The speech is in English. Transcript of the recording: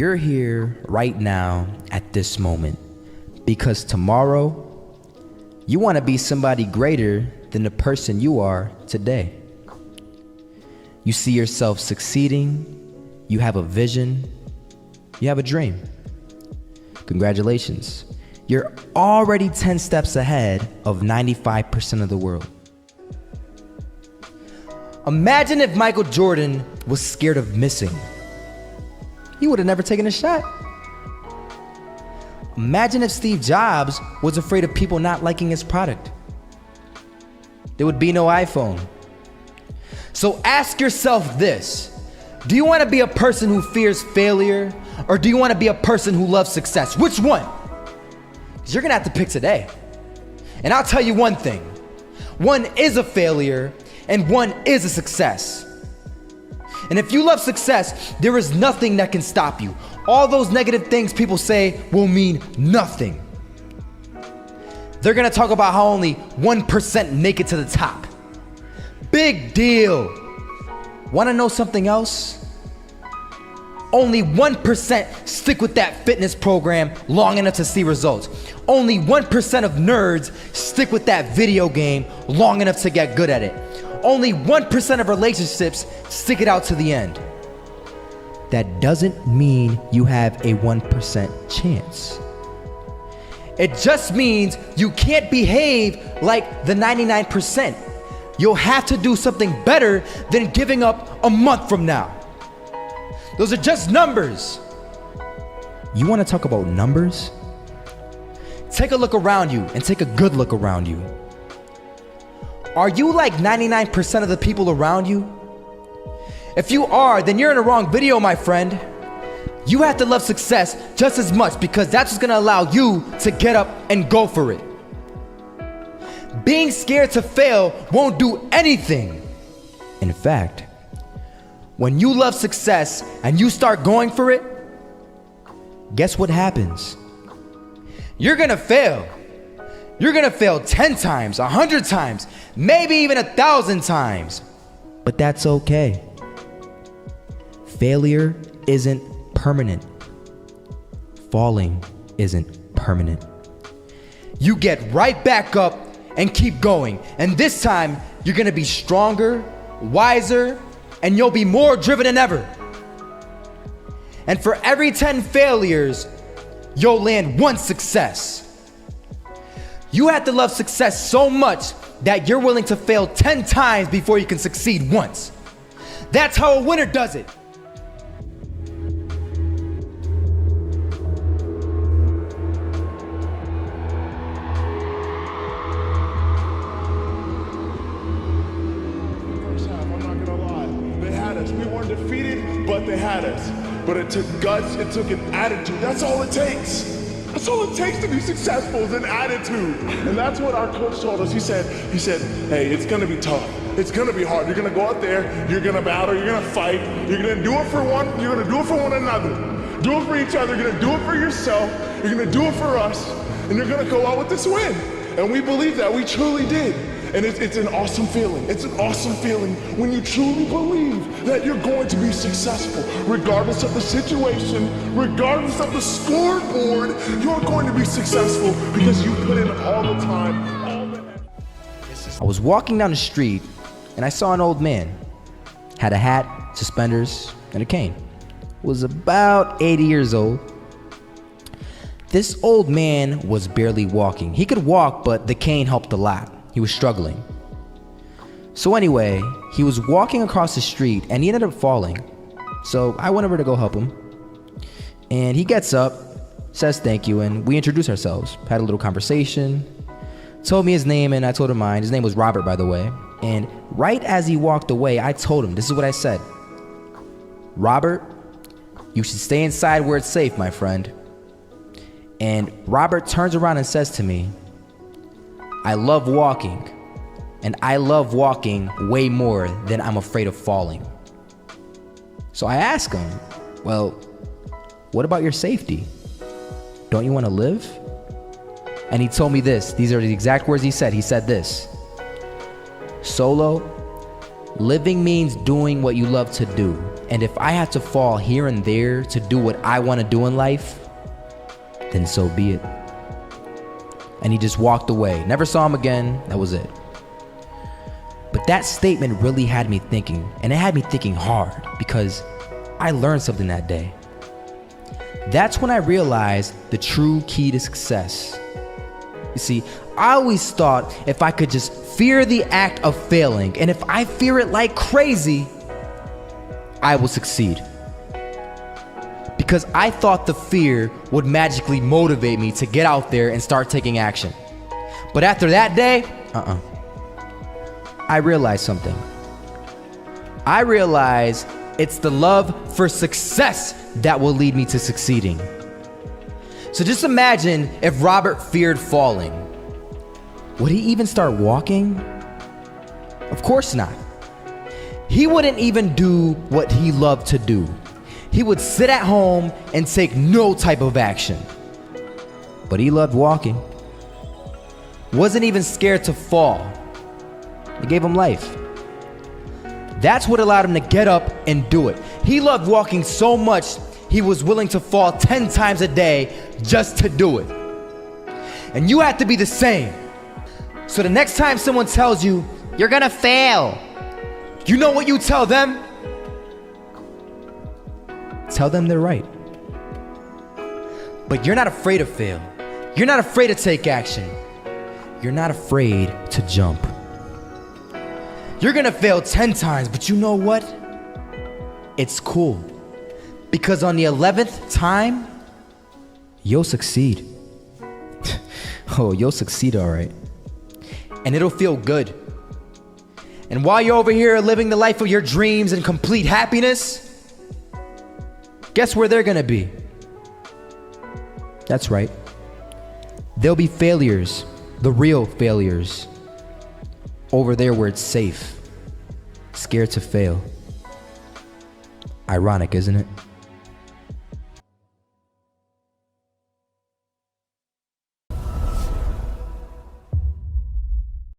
You're here right now at this moment because tomorrow you want to be somebody greater than the person you are today. You see yourself succeeding, you have a vision, you have a dream. Congratulations. You're already 10 steps ahead of 95% of the world. Imagine if Michael Jordan was scared of missing. He would have never taken a shot. Imagine if Steve Jobs was afraid of people not liking his product. There would be no iPhone. So ask yourself this: do you want to be a person who fears failure, or do you want to be a person who loves success? Which one? Because you're gonna have to pick today. And I'll tell you one thing: one is a failure and one is a success. And if you love success, there is nothing that can stop you. All those negative things people say will mean nothing. They're gonna talk about how only 1% make it to the top. Big deal. Wanna know something else? Only 1% stick with that fitness program long enough to see results. Only 1% of nerds stick with that video game long enough to get good at it. Only 1% of relationships stick it out to the end. That doesn't mean you have a 1% chance. It just means you can't behave like the 99%. You'll have to do something better than giving up a month from now. Those are just numbers. You want to talk about numbers? Take a look around you and take a good look around you. Are you like 99% of the people around you? If you are, then you're in the wrong video, my friend. You have to love success just as much because that's what's gonna allow you to get up and go for it. Being scared to fail won't do anything. In fact, when you love success and you start going for it, guess what happens? You're gonna fail. You're gonna fail 10 times, 100 times, maybe even 1,000 times. But that's okay. Failure isn't permanent. Falling isn't permanent. You get right back up and keep going. And this time, you're gonna be stronger, wiser, and you'll be more driven than ever. And for every 10 failures, you'll land one success. You have to love success so much that you're willing to fail 10 times before you can succeed once. That's how a winner does it. We weren't defeated, but they had us. But it took guts, it took an attitude. That's all it takes. That's all it takes to be successful is an attitude. And that's what our coach told us. He said, hey, it's gonna be tough. It's gonna be hard. You're gonna go out there, you're gonna battle, you're gonna fight, you're gonna do it for one, you're gonna do it for one another. Do it for each other, you're gonna do it for yourself, you're gonna do it for us, and you're gonna go out with this win. And we believe that, we truly did. And it's an awesome feeling. It's an awesome feeling when you truly believe that you're going to be successful. Regardless of the situation, regardless of the scoreboard, you're going to be successful because you put in all the time, all the effort. I was walking down the street and I saw an old man. Had a hat, suspenders, and a cane. Was about 80 years old. This old man was barely walking. He could walk, but the cane helped a lot. He was struggling. So anyway, he was walking across the street and he ended up falling. So I went over to go help him. And he gets up, says thank you, and we introduced ourselves. Had a little conversation. Told me his name and I told him mine. His name was Robert, by the way. And right as he walked away, I told him, this is what I said. Robert, you should stay inside where it's safe, my friend. And Robert turns around and says to me, I love walking, and I love walking way more than I'm afraid of falling. So I asked him, well, what about your safety? Don't you want to live? And he told me this. These are the exact words he said. He said this: Solo, Living means doing what you love to do. And if I have to fall here and there to do what I want to do in life, then so be it. And he just walked away. Never saw him again. That was it. But that statement really had me thinking, and it had me thinking hard, because I learned something that day. That's when I realized the true key to success. You see, I always thought if I could just fear the act of failing, and if I fear it like crazy, I will succeed. Because I thought the fear would magically motivate me to get out there and start taking action. But after that day, I realized something. I realized it's the love for success that will lead me to succeeding. So just imagine if Robert feared falling. Would he even start walking? Of course not. He wouldn't even do what he loved to do. He would sit at home and take no type of action. But he loved walking. Wasn't even scared to fall. It gave him life. That's what allowed him to get up and do it. He loved walking so much, he was willing to fall 10 times a day just to do it. And you have to be the same. So the next time someone tells you, you're gonna fail, you know what you tell them? Tell them they're right. But you're not afraid to fail. You're not afraid to take action. You're not afraid to jump. You're gonna fail 10 times, but you know what? It's cool. Because on the 11th time, you'll succeed. Oh, you'll succeed, all right. And it'll feel good. And while you're over here living the life of your dreams and complete happiness, guess where they're gonna be? That's right. They'll be failures, the real failures. Over there where it's safe, scared to fail. Ironic, isn't it?